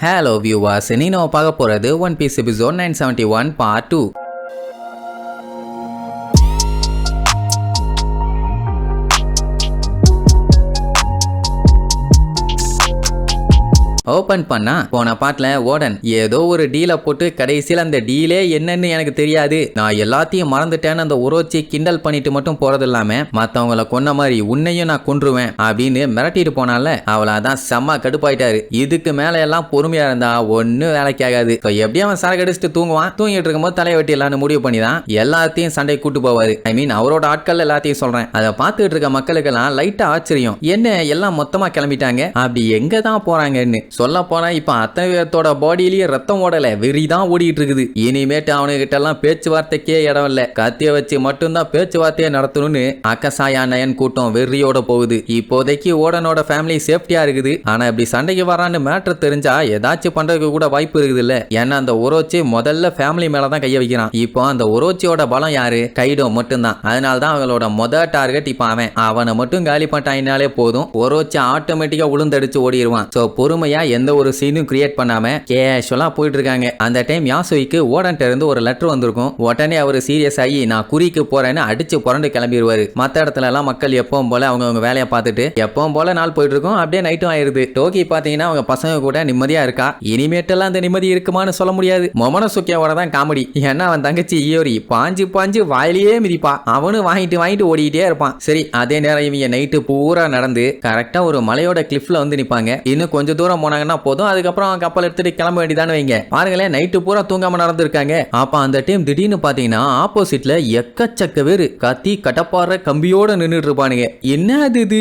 Hello viewers, இன்னைக்கு நம்ம பார்க்க போறது one piece episode 971 part 2. Open பண்ணா போன பாட்டுல ஓடன் ஏதோ ஒரு டீலை போட்டு கடைசியில் அந்த டீலே என்னன்னு எனக்கு தெரியாது, நான் எல்லாத்தையும் மறந்துட்டேன்னு அந்த உரோச்சி கிண்டல் பண்ணிட்டு மட்டும் போறது இல்லாம மத்தவங்கள கொன்ன மாதிரி உன்னையும் நான் கொன்றுவேன் அப்படின்னு மிரட்டிட்டு போனால அவளை அதான் செம்ம கடுப்பாயிட்டாரு. இதுக்கு மேல எல்லாம் பொறுமையா இருந்தா ஒன்னும் வேலைக்கு ஆகாது. எப்படி அவன் சரக்கு அடிச்சுட்டு தூங்குவான், தூங்கிட்டு இருக்கும்போது தலையை வெட்டிடலான்னு முடிவு பண்ணி தான் எல்லாத்தையும் சண்டை கூட்டு போவாரு. ஐ மீன் அவரோட ஆட்கள் எல்லாத்தையும் சொல்றேன். அதை பார்த்துட்டு இருக்க மக்களுக்கெல்லாம் லைட்டா ஆச்சரியம், என்ன எல்லாம் மொத்தமா கிளம்பிட்டாங்க, அப்படி எங்க தான் போறாங்கன்னு. சொல்ல போனா இப்ப அத்தனை பேர்த்தோட பாடியிலேயே ரத்தம் ஓடல, வெறிதான் ஓடிட்டு இருக்குது. இனிமேட்டு அவனுகிட்ட எல்லாம் பேச்சுவார்த்தைக்கே இடம் இல்ல, கத்திய வச்சு மட்டும்தான் பேச்சுவார்த்தையை நடத்தணும்னு அக்கசாயா நயன் கூட்டம் வெறியோட போகுது. இப்போதைக்கு ஓடனோட ஃபேமிலி சேஃப்டியா இருக்குது. ஆனா இப்படி சண்டைக்கு வரான்னு மேட்ரு தெரிஞ்சா ஏதாச்சும் பண்றதுக்கு கூட வாய்ப்பு இருக்குது இல்ல. ஏன்னா அந்த உரோச்சி முதல்ல ஃபேமிலி மேலதான் கைய வைக்கிறான். இப்போ அந்த உரோச்சியோட பலம் யாரு, கைடோ மட்டும்தான். அதனாலதான் அவங்களோட முதல் டார்கெட் இப்ப அவனை மட்டும் காலி பண்ணிட்டாலே போதும், உரோச்சி ஆட்டோமேட்டிக்கா உளுந்தடிச்சு ஓடிடுவான். சோ பொறுமையா எந்த ஒரு சீனும் கிரியேட் பண்ணாம கேஷுவலா போயிட்டு இருக்காங்க. அந்த டைம் யாசோய்க்கு ஓடன்ட்ட இருந்து ஒரு லெட்டர் வந்திருக்கும். உடனே அவர் சீரியஸ் ஆகி நான் குறிக்கு போறேன்னு அடிச்சு புரண்டு கிளம்பிடுவாரு. மத்த இடத்துல எல்லாம் மக்கள் எப்பவும் போல அவங்க வேலையை பார்த்துட்டு எப்பவும் போல நாள் போயிட்டு இருக்கும். அப்படியே நைட்டும் ஆயிருது. டோக்கி பாத்தீங்கன்னா அவங்க பசங்க கூட நிம்மதியா இருக்கா. இனிமேட்டெல்லாம் அந்த நிம்மதி இருக்குமான்னு சொல்ல முடியாது. மொமனசுக்கியாவோட தான் காமெடி. ஏன்னா அவன் தங்கச்சி இயோரி பாஞ்சு பாஞ்சு வாயிலேயே மிதிப்பா, அவனும் வாங்கிட்டு ஓடிக்கிட்டே இருப்பான். சரி, அதே நேரம் இவங்க நைட்டு பூரா நடந்து கரெக்டா ஒரு மலையோட கிளிஃப்ல வந்து நிப்பாங்க. இன்னும் கொஞ்சம் தூரம் போனாங்கன்னா போதும், அதுக்கப்புறம் கப்பல் எடுத்துட்டு கிளம்ப வேண்டியதானே வைங்க. பாருங்களேன், நைட்டு பூரா தூங்காம நடந்திருக்காங்க. அப்ப அந்த டைம் திடீர்னு பாத்தீங்கன்னா ஆப்போசிட்ல எக்கச்சக்க பேரு கத்தி கட்டப்பாற கம்பியோட நின்றுட்டு இருப்பானுங்க. என்னது இது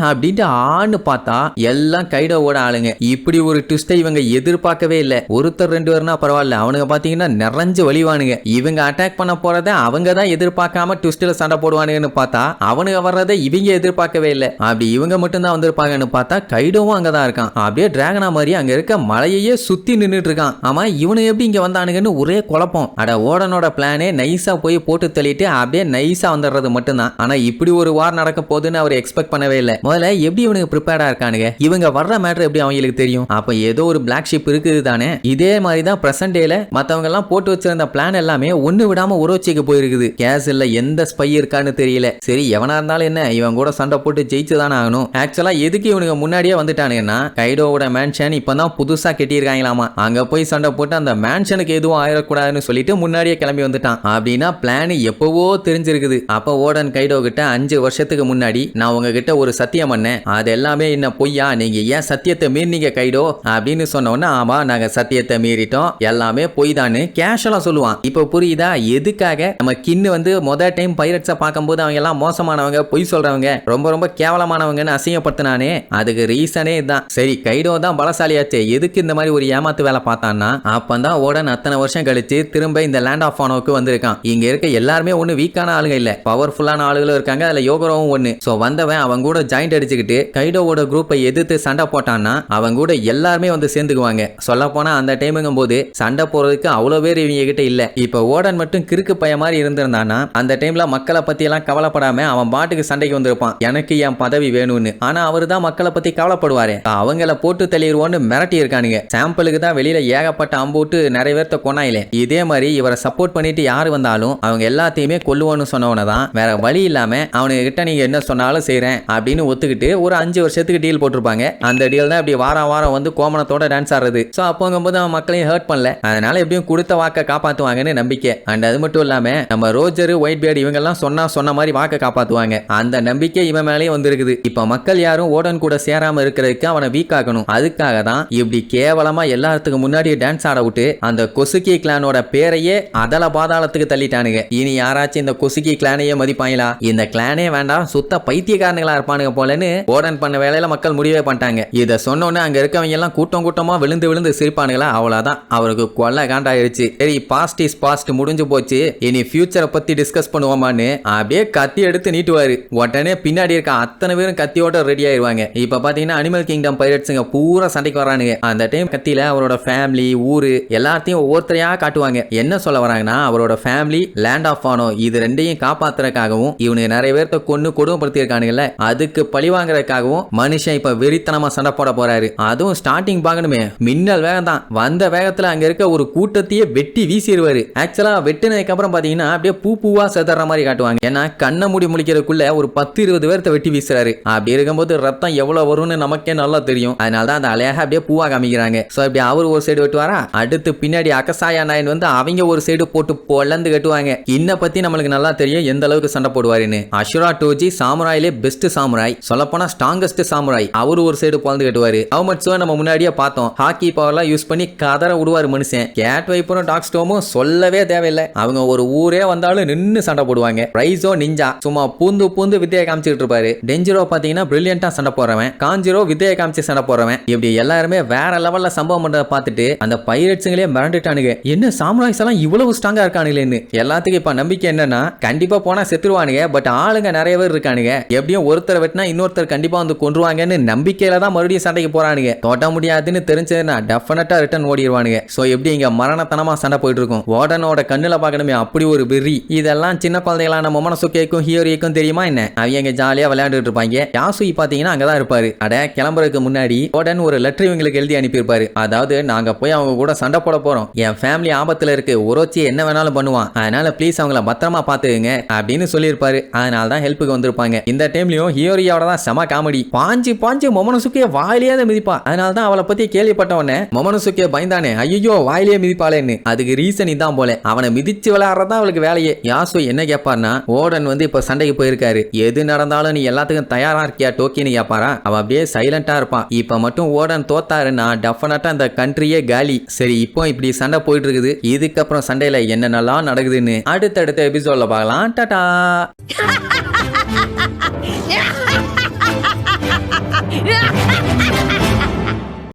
அப்படின்ட்டு ஆன்னு பார்த்தா எல்லாம் கைடோவோட ஆளுங்க. இப்படி ஒரு ட்விஸ்டை இவங்க எதிர்பார்க்கவே இல்லை. ஒருத்தர் ரெண்டு பேர்னா பரவாயில்ல, அவனுங்க பாத்தீங்கன்னா நிறைஞ்சு வலிவானுங்க. இவங்க அட்டாக் பண்ண போறத அவங்க தான் எதிர்பார்க்காம ட்விஸ்ட்ல சண்டை போடுவானுங்கன்னு பார்த்தா அவனுங்க வர்றதை இவங்க எதிர்பார்க்கவே இல்லை. அப்படி இவங்க மட்டும் தான் வந்திருப்பாங்கன்னு பார்த்தா கைடோவும் அங்கதான் இருக்கான். அப்படியே டிராகனா மாதிரி அங்க இருக்க மலையையே சுத்தி நின்னுட்டு இருக்கான். ஆமா, இவனு எப்படி இங்க வந்தானுங்கன்னு ஒரே குழப்பம். அட ஓடனோட பிளானே நைஸா போய் போட்டு தள்ளிட்டு அப்படியே நைஸா வந்துடுறது மட்டும்தான். ஆனா இப்படி ஒரு வார் நடக்க போகுதுன்னு அவர் எக்ஸ்பெக்ட் பண்ணவே இல்லை. முதல்ல எப்படி இவனுக்கு ப்ரிப்பேர்டா இருக்கானுங்க, இவங்க வர்ற மேட்டர் எப்படி அவங்களுக்கு தெரியும்? அப்ப ஏதோ ஒரு பிளாக் ஷிப் இருக்குது தானே. இதே மாதிரி தான் பிரசன்ட் டேல மத்தவங்க எல்லாம் போட்டு வச்சிருந்த பிளான் எல்லாமே ஒண்ணு விடாம உரோச்சிக்கு போயிருக்குது. கேஸ் இல்ல, எந்த ஸ்பை இருக்கான்னு தெரியல. சரி, எவனா இருந்தாலும் என்ன, இவன் கூட சண்டை போட்டு ஜெயிச்சுதானே ஆகணும். ஆக்சுவலா எதுக்கு இவனுக்கு முன்னாடியே வந்துட்டானுங்கன்னா கைடோவோட மேன்ஷன் இப்பதான் புதுசா கட்டியிருக்காங்களாமா. அங்க போய் சண்டை போட்டு அந்த மேன்ஷனுக்கு எதுவும் ஆயிடக்கூடாதுன்னு சொல்லிட்டு முன்னாடியே கிளம்பி வந்துட்டான். அப்படின்னா பிளான் எப்பவோ தெரிஞ்சிருக்குது. அப்ப ஓடன் கைடோ கிட்ட 5 வருஷத்துக்கு முன்னாடி நான் உங்ககிட்ட ஒரு சத்தியம் பண்ணேன், அது எல்லாமே என்ன பொய்யா, நீங்க ஏன் சத்தியத்தை மீறினீங்க கைடோ அப்படின்னு சொன்ன உடனே ஆமா நாங்க சத்தியத்தை மீறிட்டோம், எல்லாமே பொய் தான்னு கேஷுவலா சொல்லுவான். இப்ப புரியுதா எதுக்காக நம்ம கின்னு வந்து முதல் டைம் பைரட்ஸை பார்க்கும்போது அவங்க எல்லாம் மோசமானவங்க, பொய் சொல்றவங்க, ரொம்ப ரொம்ப கேவலமானவங்கன்னு அசிங்கப்படுத்தினானே. அதுக்கு ரீசனே இதுதான். சரி, கைடோ தான் பலசாலியாச்சே, எதுக்கு இந்த மாதிரி ஒரு ஏமாத்து வேலை பார்த்தான்னா அப்பதான் ஓடன் அத்தனை வருஷம் கழிச்சு திரும்ப இந்த லேண்ட் ஆஃப் ஆனோக்கு வந்திருக்கான். இங்க இருக்க எல்லாருமே ஒண்ணு வீக்கான ஆளுங்க இல்ல, பவர்ஃபுல்லான ஆளுகளும் இருக்காங்க. அதுல யோகரோவும் ஒண்ணு. சோ வந்தவன் அவங்க கூட ஜாயிண்ட் அடிச்சுக்கிட்டு கைடோவோட குரூப்பை எதிர்த்து சண்டை போட்டான்னா அவங்க கூட எல்லாருமே வந்து சேர்ந்துக்குவாங்க. சொல்ல போனா அந்த டைமுங்கும் போது சண்டை போறதுக்கு அவ்வளவு பேர் இவங்க கிட்ட இல்ல. இப்ப ஓடன் மட்டும் கிறுக்கு பைய மாதிரி இருந்திருந்தானா அந்த டைம்ல மக்களை பத்தி எல்லாம் கவலைப்படாம அவன் பாட்டுக்கு சண்டைக்கு வந்திருப்பான், எனக்கு என் பதவி வேணும்னு. ஆனா அவரு தான் மக்களை பத்தி கவலைப்படுவாரு. அவங்கள போட்டு தெளிவோன்னு மிரட்டி இருக்கானுங்க. சாம்பிளுக்கு தான் வெளியில ஏகப்பட்ட அம்போட்டு நிறைய பேர்த்த கொண்டாயிலே. இதே மாதிரி இவரை சப்போர்ட் பண்ணிட்டு யாரு வந்தாலும் அவங்க எல்லாத்தையுமே கொல்லுவோன்னு சொன்னவனதான் வேற வழி இல்லாம அவனுக்கு கிட்ட நீங்க என்ன சொன்னாலும் செய்யறேன் அப்படின்னு ஒத்துக்கிட்டு ஒரு 5 வருஷத்துக்கு டீல் போட்டிருப்பாங்க. அந்த டீல் தான் இப்படி வாரம் வாரம் வந்து கோமணத்தோட டான்ஸ் ஆடுறது. சோ அப்போங்கும்போது அவன் மக்களையும் ஹர்ட் பண்ணல, அதனால எப்படியும் கொடுத்த வாக்க காப்பாத்துவாங்கன்னு நம்பிக்கை. அண்ட் அது மட்டும் இல்லாம நம்ம ரோஜர், ஒயிட் பேர்ட் இவங்க எல்லாம் சொன்ன மாதிரி வாக்க காப்பாத்துவாங்க, அந்த நம்பிக்கை இவன் மேலேயும் வந்திருக்குது. இப்ப மக்கள் யாரும் ஓடன் கூட சேராம இருக்கிறதுக்கு அவனை வீக் ஆகணும். அதுக்காக தான் இப்படி கேவலமா எல்லாத்துக்கு முன்னாடி டான்ஸ் ஆட விட்டு அந்த கொசுக்கி கிளானோட பேரையே அதல பாதாளத்துக்கு தள்ளிட்டானுங்க. இனி யாராச்சும் இந்த கொசுக்கி கிளானையே மதிப்பாங்களா? இந்த கிளானே வேண்டாம், சுத்த பைத்தியக்காரங்களா இருப்பானுங்க போலன்னு ஓடன் பண்ண வேலையில மக்கள் முடிவே பண்ணிட்டாங்க. இத சொன்னோன்னு அங்க இருக்கவங்க எல்லாம் கூட்டம் கூட்டமா விழுந்து சிரிப்பானுங்களா. அவ்வளவுதான், அவருக்கு கொல்ல காண்டாயிருச்சு. சரி, பாஸ்ட் இஸ் பாஸ்ட், முடிஞ்சு போச்சு, இனி ஃபியூச்சரை பத்தி டிஸ்கஸ் பண்ணுவோமான்னு அப்படியே கத்தி எடுத்து நீட்டுவாரு. உடனே பின்னாடி இருக்க அத்தனை பேரும் கத்தியோட ரெடி ஆயிருவாங்க. இப்ப பாத்தீங்கன்னா அனிமல் கிங்டம் பைரட்ஸுங்க பூரா கூட சண்டைக்கு வரானுங்க. அந்த டைம் கத்தியில அவரோட ஃபேமிலி, ஊரு எல்லாத்தையும் ஒவ்வொருத்தரையா காட்டுவாங்க. என்ன சொல்ல வராங்கன்னா, அவரோட ஃபேமிலி, லேண்ட் ஆஃப் ஆனோ இது ரெண்டையும் காப்பாத்துறதுக்காகவும் இவனுக்கு நிறைய பேர்த்த கொன்னு கொடுமைப்படுத்தி இருக்கானுங்கல்ல, அதுக்கு பழி வாங்குறதுக்காகவும் மனுஷன் இப்ப வெறித்தனமா சண்டை போட போறாரு. அதுவும் ஸ்டார்டிங் பார்க்கணுமே, மின்னல் வேகம் தான். வந்த வேகத்துல அங்க இருக்க ஒரு கூட்டத்தையே வெட்டி வீசிடுவாரு. ஆக்சுவலா வெட்டினதுக்கு அப்புறம் பாத்தீங்கன்னா அப்படியே பூவா செதற மாதிரி காட்டுவாங்க. ஏன்னா கண்ணை மூடி முழிக்கிறதுக்குள்ள ஒரு 10-20 பேர்த்த வெட்டி வீசுறாரு. அப்படி இருக்கும்போது ரத்தம் எவ்வளவு வரும்னு நமக்கே நல்லா தெரியும். அதனாலதான் அந்த அலையாக அப்படியே பூவா காமிக்கிறாங்க. சோ இப்படி அவர் ஒரு சைடு வெட்டுவாரா, அடுத்து பின்னாடி அகசாயா நாயன் வந்து அவங்க ஒரு சைடு போட்டு பொலந்து கட்டுவாங்க. இன்ன பத்தி நம்மளுக்கு நல்லா தெரியும் எந்த அளவுக்கு சண்டை போடுவாருன்னு. அஷுரா டோஜி சாமுராயிலே பெஸ்ட் சாமுராய், சொல்லப்போனா ஸ்ட்ராங்கஸ்ட் சாமுராய். அவரு ஒரு சைடு பொலந்து கட்டுவாரு. அவமட்ஸோ நம்ம முன்னாடியே பார்த்தோம், ஹாக்கி பவர்லாம் யூஸ் பண்ணி கதற விடுவாரு மனுஷன். கேட் வைப்பரும் டாக் ஸ்டோமும் சொல்லவே தேவையில்லை. அவங்க ஒரு ஊரே வந்தாலும் நின்னு சண்டை போடுவாங்க. ரைஸோ நிஞ்சா சும்மா பூந்து வித்தையை காமிச்சிட்டு இருப்பாரு. டெஞ்சிரோ பாத்தீங்கன்னா பிரில்லியண்டா சண்டை போடுறவன். காஞ்சிரோ வித்தையை காமிச்சு சண்டை போடுறவன். இப்படி எல்லாருமே வேற லெவல்ல சம்பவம் பண்றத பார்த்துட்டு அந்த பைரட்ஸுங்களே மிரண்டுட்டானுங்க. என்ன சாமுராய்ஸ் எல்லாம் இவ்வளவு ஸ்ட்ராங்கா இருக்கானுங்களேன்னு. எல்லாத்துக்கும் இப்ப நம்பிக்கை என்னன்னா, கண்டிப்பா போனா செத்துருவானுங்க, பட் ஆளுங்க நிறைய பேர் இருக்கானுங்க. எப்படியும் ஒருத்தர் வெட்டினா இன்னொருத்தர் கண்டிப்பா வந்து கொன்றுவாங்கன்னு நம்பிக்கையில தான் மறுபடியும் சண்டைக்கு போறானுங்க. தோட்ட முடியாதுன்னு தெரிஞ்சதுன்னா டெஃபினட்டா ரிட்டர்ன் ஓடிடுவானுங்க. சோ எப்படி இங்க மரணத்தனமா சண்டை போயிட்டு இருக்கும். வார்டனோட கண்ணுல பார்க்கணுமே அப்படி ஒரு வெறி. இதெல்லாம் சின்ன குழந்தைகளான மொமனசுகேக்கும் ஹியோரிக்கும் தெரியுமா என்ன? அவங்க ஜாலியா விளையாண்டுட்டு இருப்பாங்க. யாசுயி பாத்தீங்கன்னா அங்கதான் இருப்பாரு. அட கிளம்புறதுக்கு முன்னாடி வார்டன் ஒரு லெட்டர் இவங்களுக்கு எழுதி அனுப்பியிருப்பாரு. அதாவது, நாங்க போய் அவங்க கூட சண்டை போட போறோம், என் ஃபேமிலி ஆபத்துல இருக்கு, ஒரோச்சி என்ன வேணாலும் பண்ணுவான், அதனால ப்ளீஸ் அவங்கள பத்திரமா பாத்துக்குங்க அப்படின்னு சொல்லியிருப்பாரு. அதனால தான் ஹெல்ப்புக்கு வந்திருப்பாங்க. இந்த டைம்லயும் ஹியோரியோட தான் செம காமெடி. பாஞ்சு மொமனசுக்கே வாயிலேயே மிதிப்பா. அதனால தான் அவளை பத்தி கேள்விப்பட்ட உடனே மொமனசுக்கே பயந்தானே, ஐயோ வாயிலேயே மிதிப்பாளேன்னு. அதுக்கு ரீசன் இதான் போல, அவனை மிதிச்சு விளையாடுறதா அவளுக்கு வேலையே. யாசு என்ன கேட்பார்னா, ஓடன் வந்து இப்ப சண்டைக்கு போயிருக்காரு, எது நடந்தாலும் நீ எல்லாத்துக்கும் தயாரா இருக்கியா டோக்கின்னு கேட்பாரா. அவ அப்படியே சைலண்டா இருப்பான். இப்ப மட்டும் ஓடன் தோத்தாருன்னா டெஃபினட்டா இந்த கண்ட்ரியே காலி. சரி, இப்போ இப்படி சண்டை போயிட்டு இருக்குது. இதுக்கப்புறம் சண்டையில என்னென்னலாம் நடக்குதுன்னு அடுத்தடுத்த எபிசோட்ல பார்க்கலாம். டாடா.